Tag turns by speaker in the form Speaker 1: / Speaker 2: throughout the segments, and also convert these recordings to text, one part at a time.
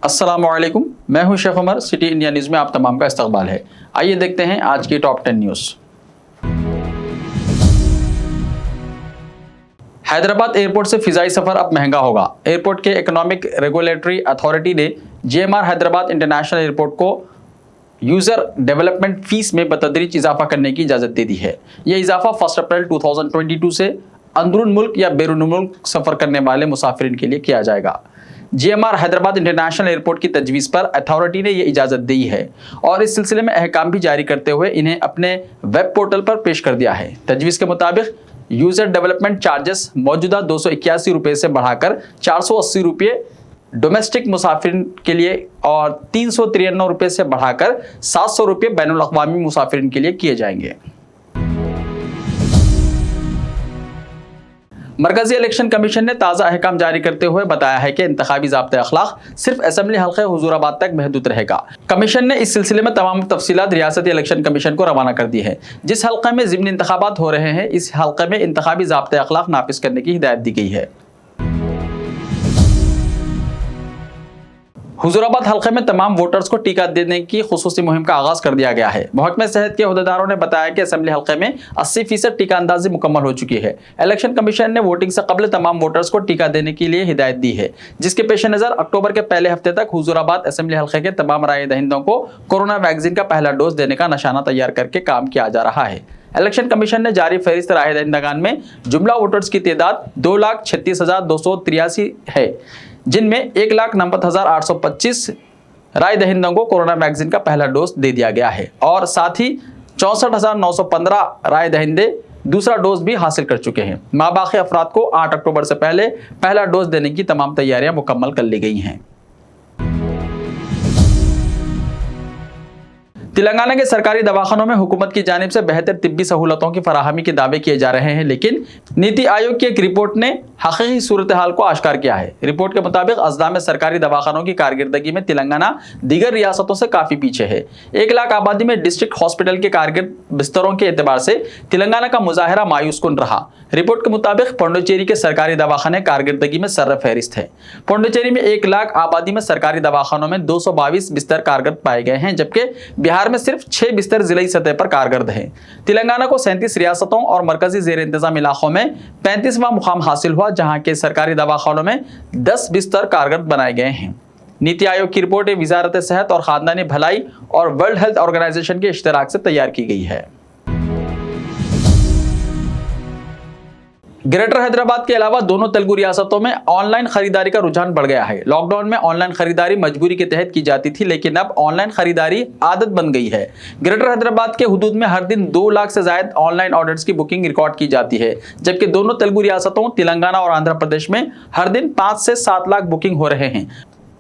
Speaker 1: अस्सलामुअलैकुम, मैं हूं Shaikh Umar. City India News में आप तमाम का इस्तकबाल है। आइए देखते हैं आज की टॉप 10 न्यूज़। हैदराबाद एयरपोर्ट से फिजाई सफर अब महंगा होगा। एयरपोर्ट के इकोनॉमिक रेगुलेटरी अथॉरिटी ने GMR हैदराबाद इंटरनेशनल एयरपोर्ट को यूजर डेवलपमेंट फीस में बतदरीज इजाफा करने की इजाजत दे दी है। यह इजाफा 1 अप्रैल 2022 से अंदरून मुल्क या बैरून मुल्क सफर करने वाले मुसाफिरीन के लिए किया जाएगा। GMR हैदराबाद इंटरनेशनल एयरपोर्ट की तजवीज़ पर अथॉरिटी ने यह इजाज़त दी है और इस सिलसिले में अहकाम भी जारी करते हुए इन्हें अपने वेब पोर्टल पर पेश कर दिया है। तजवीज़ के मुताबिक यूज़र डेवलपमेंट चार्जेस मौजूदा 281 रुपये से बढ़ाकर 480 रुपये डोमेस्टिक मुसाफिरीन के लिए और 393 रुपये से बढ़ाकर 700 रुपये बैनुल अक़वामी मुसाफिरीन के लिए किए जाएंगे। मरकजी इलेक्शन कमीशन ने ताज़ा अहकाम जारी करते हुए बताया है कि इंतखाबी ज़ाब्ते अखलाक सिर्फ असेंबली हल्के हुजूराबाद तक महदूद रहेगा। कमीशन ने इस सिलसिले में तमाम तफसीलात रियासती इलेक्शन कमीशन को रवाना कर दी है। जिस हल्के में ज़िमनी इंतखाबात हो रहे हैं, इस हल्के में इंतखाबी ज़ाब्ते अखलाक नाफिज करने की हिदायत दी गई है। हुजूराबाद हल्के में तमाम वोटर्स को टीका देने की खुसूसी मुहिम का आगाज कर दिया गया है। महकमे सेहत के अहदेदारों ने बताया कि असेंबली हल्के में 80% टीका अंदाजी मुकम्मल हो चुकी है। इलेक्शन कमीशन ने वोटिंग से कबल तमाम वोटर्स को टीका देने के लिए हिदायत दी है, जिसके पेश नज़र अक्टूबर के पहले हफ्ते तक हुजूराबाद असेंबली हल्के के तमाम राय दहिंदों को कोरोना वैक्सीन का पहला डोज देने का निशाना तैयार करके काम किया जा रहा है। इलेक्शन कमीशन ने जारी फहरिस्त राय दहिंदगान में जुमला वोटर्स की तादाद 2,36,283 है, जिनमें 1,90,825 राय दहिंदों को कोरोना वैक्सीन का पहला डोज दे दिया गया है और साथ ही 64,915 राय दहिंदे दूसरा डोज भी हासिल कर चुके हैं। माबाकी अफराद को 8 अक्टूबर से पहले पहला डोज देने की तमाम तैयारियां मुकम्मल कर ली गई हैं। तेलंगाना के सरकारी दवाखानों में हुकूमत की जानिब से बेहतर तिब्बी सहूलतों की फराहमी के दावे किए जा रहे हैं, लेकिन नीति आयोग की एक रिपोर्ट ने हकीकी सूरत हाल को आश्कार किया है। रिपोर्ट के मुताबिक अज़ला में सरकारी दवाखानों की कारकर्दगी में तेलंगाना दीगर रियासतों से काफ़ी पीछे है। 1 लाख आबादी में डिस्ट्रिक्ट हॉस्पिटल के कारगर बिस्तरों के एतबार से तेलंगाना का मुजाहरा मायूस कुन रहा। रिपोर्ट के मुताबिक पौंडुचेरी के सरकारी दवाखाने कारकर्दगी में सर्र फहरिस्त है। पौंडुचेरी में 1 लाख आबादी में सरकारी दवाखानों में 222 बिस्तर कारगर पाए गए हैं, जबकि बिहार में सिर्फ 6 बिस्तर जिलाई सतह पर कारगर हैं। तेलंगाना को 37 रियासतों और मरकजी ज़ेर इंतजाम इलाकों में 35वां मुकाम हासिल हुआ, जहां के सरकारी दवाखानों में 10 बिस्तर कारगर बनाए गए हैं। नीति आयोग की रिपोर्ट वजारत सेहत और खानदानी भलाई और वर्ल्ड हेल्थ ऑर्गेनाइजेशन के इश्तराक से तैयार की गई है। ग्रेटर हैदराबाद के अलावा दोनों तेलुगु रियासतों में ऑनलाइन खरीदारी का रुझान बढ़ गया है। लॉकडाउन में ऑनलाइन खरीदारी मजबूरी के तहत की जाती थी, लेकिन अब ऑनलाइन खरीदारी आदत बन गई है। ग्रेटर हैदराबाद के हुदूद में हर दिन 2 लाख से ज्यादा ऑनलाइन ऑर्डर्स की बुकिंग रिकॉर्ड की जाती है, जबकि दोनों तेलुगु रियासतों तेलंगाना और आंध्र प्रदेश में हर दिन 5 से 7 लाख बुकिंग हो रहे हैं।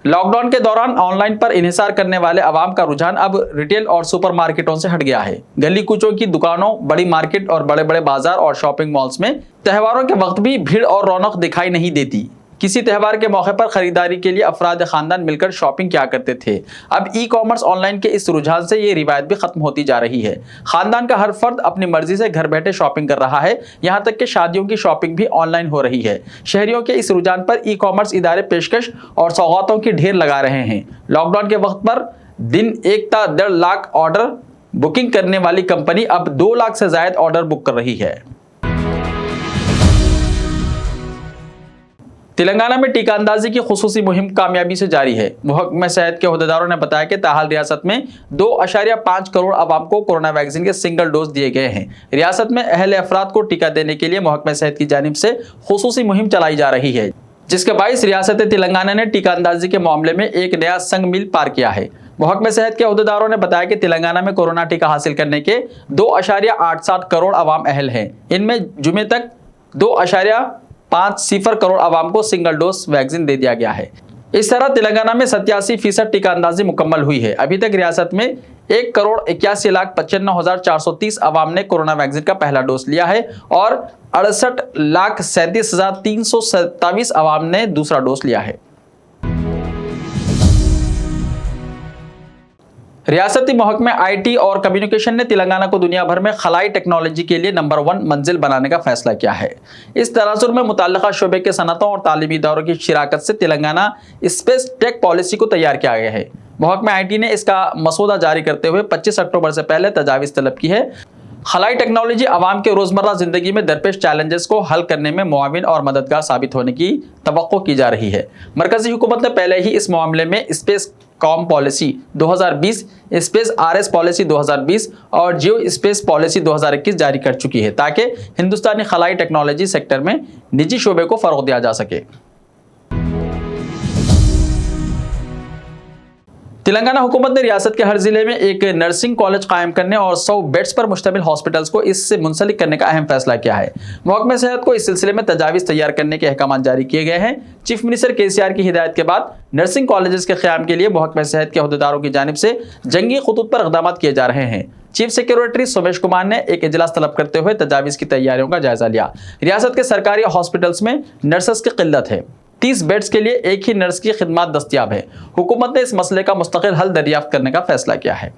Speaker 1: लॉकडाउन के दौरान ऑनलाइन पर इन्हिसार करने वाले अवाम का रुझान अब रिटेल और सुपर मार्केटों से हट गया है। गली कूचों की दुकानों, बड़ी मार्केट और बड़े बड़े बाजार और शॉपिंग मॉल्स में त्योहारों के वक्त भी भीड़ और रौनक दिखाई नहीं देती। किसी त्यौहार के मौके पर खरीदारी के लिए अफराद खानदान मिलकर शॉपिंग किया करते थे। अब ई-कॉमर्स ऑनलाइन के इस रुझान से ये रिवायत भी खत्म होती जा रही है। खानदान का हर फर्द अपनी मर्जी से घर बैठे शॉपिंग कर रहा है, यहाँ तक कि शादियों की शॉपिंग भी ऑनलाइन हो रही है। शहरियों के इस रुझान पर ई-कॉमर्स इदारे पेशकश और सौगातों की ढेर लगा रहे हैं। लॉकडाउन के वक्त पर दिन 1.5 लाख ऑर्डर बुकिंग करने वाली कंपनी अब 2 लाख से ज्यादा ऑर्डर बुक कर रही है। तेलंगाना में टीका अंदाजी की खुसूसी मुहिम कामयाबी से जारी है। महकमे सेहत के अहदेदारों ने बताया कि ताहाल रियासत में 2.5 करोड़ आवाम को कोरोना वैक्सीन के सिंगल डोज दिए गए हैं। रियासत में अहले अफराद को टीका देने के लिए महकमे सेहत की जानिब से खुसूसी मुहिम चलाई जा रही है, जिसके बाइस रियासत तेलंगाना ने टीका अंदाजी के मामले में एक नया संग मील पार किया है। महकमे सेहत के अहदेदारों ने बताया कि तेलंगाना में कोरोना टीका हासिल करने के 2.87 करोड़ आवाम अहल हैं। इनमें जुमे तक 2.50 करोड़ आवाम को सिंगल डोज वैक्सीन दे दिया गया है। इस तरह तेलंगाना में 87% टीका अंदाजी मुकम्मल हुई है। अभी तक रियासत में 1,81,95,430 आवाम ने कोरोना वैक्सीन का पहला डोज लिया है और 68,37,327 आवाम ने दूसरा डोज लिया है। रियासती महकमे आईटी और कम्युनिकेशन ने तेलंगाना को दुनिया भर में खलाई टेक्नोलॉजी के लिए नंबर 1 मंजिल बनाने का फैसला किया है। इस तनाजुर में मुतल्लिका शोबे के सनतों और तालीमी इदारों की शिराकत से तेलंगाना स्पेस टेक पॉलिसी को तैयार किया गया है। महकमे आईटी ने इसका मसौदा जारी करते हुए 25 अक्टूबर से पहले तजावीज़ तलब की है। खलाई टेक्नोलॉजी आवाम के रोजमर्रा जिंदगी में दरपेश चैलेंजेस को हल करने में मुआविन और मददगार साबित होने की तवक्को की जा रही है। मरकजी हुकूमत ने पहले ही इस मामले में space com policy 2020, space RS policy 2020 और जियो स्पेस पॉलिसी 2021 जारी कर चुकी है, ताकि हिंदुस्तानी खलाई टेक्नोलॉजी सेक्टर में निजी शोबे को फरोग दिया जा सके। तेलंगाना हुकूमत ने रियासत के हर जिले में एक नर्सिंग कॉलेज कायम करने और 100 बेड्स पर मुश्तमिल हॉस्पिटल्स को इससे मुंसलिक करने का अहम फैसला किया है। महकमे सेहत को इस सिलसिले में तजावीज़ तैयार करने के अहकाम जारी किए गए हैं। चीफ मिनिस्टर केसीआर की हिदायत के बाद नर्सिंग कॉलेजेस के क़याम के लिए महकमे सेहत के अहदेदारों की जानिब से जंगी खुतूत पर इक़दाम किए जा रहे हैं। चीफ सेक्रेटरी सोमेश कुमार ने एक इजलास तलब करते हुए तजावीज़ की तैयारियों का जायजा लिया। रियासत के सरकारी हॉस्पिटल्स में नर्सेस की किल्लत है। 30 बेड्स के लिए एक ही नर्स की खिदमत दस्तयाब है। हुकूमत ने इस मसले का मुस्तकिल हल दरियाफ्त करने का फैसला किया है।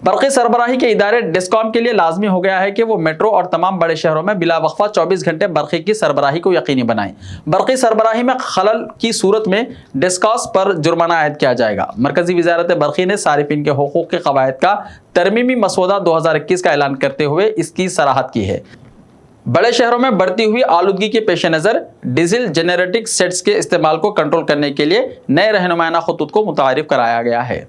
Speaker 1: बरक़ी सरबराही के इदारे डिस्कॉम के लिए लाजमी हो गया है कि वो मेट्रो और तमाम बड़े शहरों में बिला वक्फा 24 घंटे बरक़ी की सरबराही को यकीनी बनाएं। बरक़ी सरबराही में खलल की सूरत में डिस्कॉस पर जुर्माना आयद किया जाएगा। मरकजी वजारत बरक़ी ने सारिफिन के हुकूक़ के क़वायद का तरमीमी मसौदा 2021 का ऐलान करते हुए इसकी सराहत की है। बड़े शहरों में बढ़ती हुई आलूदगी के पेश नज़र डीजल जेनरेटिक सेट्स के इस्तेमाल को कंट्रोल करने के लिए नए रहनुमाना खतूत को मुतारिफ कराया गया है।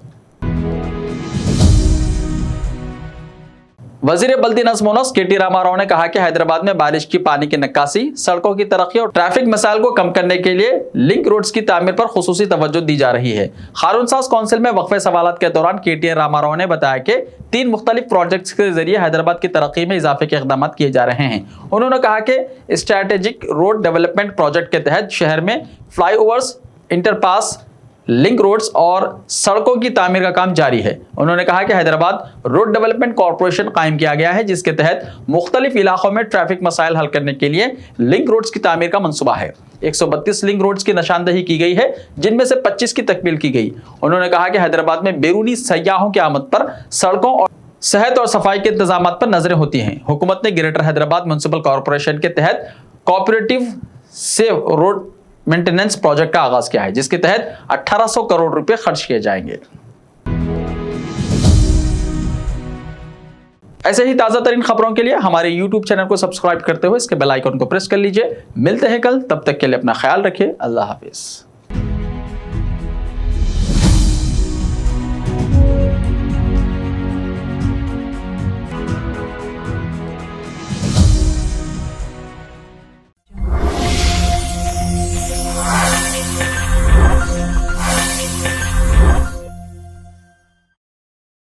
Speaker 1: वज़ीर बल्दी नज़्म व नस्क़ के.टी. रामाराव ने कहा कि हैदराबाद में बारिश की पानी की निकासी, सड़कों की तरक्की और ट्रैफिक मसाइल को कम करने के लिए लिंक रोड्स की तामीर पर खुसूसी तवज्जो दी जा रही है। क़ानूनसाज़ कौंसिल में वक्फ़े सवालात के दौरान के.टी. रामाराव ने बताया कि 3 मुख्तलिफ प्रोजेक्ट्स के जरिए हैदराबाद की तरक्की में इजाफे के इक़दाम किए जा रहे हैं। उन्होंने कहा कि स्ट्रैटेजिक रोड डेवलपमेंट प्रोजेक्ट के तहत शहर में फ्लाईओवर्स, इंटरपास, लिंक रोड्स और सड़कों की तामीर का काम जारी है। उन्होंने कहा कि हैदराबाद रोड डेवलपमेंट कॉरपोरेशन कायम किया गया है, जिसके तहत मुख्तलिफ इलाकों में ट्रैफिक मसाइल हल करने के लिए लिंक रोड्स की तामीर का मंसूबा है। 132 लिंक रोड्स की निशानदही की गई है, जिनमें से 25 की तकमील की गई। उन्होंने कहा कि हैदराबाद में बैरूनी सयाहों की आमद पर सड़कों और सेहत और सफाई के इंतजाम पर नजरें होती हैं। हुकूमत ने ग्रेटर हैदराबाद म्युनिसिपल कॉरपोरेशन के तहत कोऑपरेटिव से रोड मेंटेनेंस प्रोजेक्ट का आगाज किया है, जिसके तहत 1800 करोड़ रुपए खर्च किए जाएंगे। ऐसे ही ताजा तरीन खबरों के लिए हमारे YouTube चैनल को सब्सक्राइब करते हुए इसके बेल आइकन को प्रेस कर लीजिए। मिलते हैं कल, तब तक के लिए अपना ख्याल रखिए। अल्लाह हाफिज।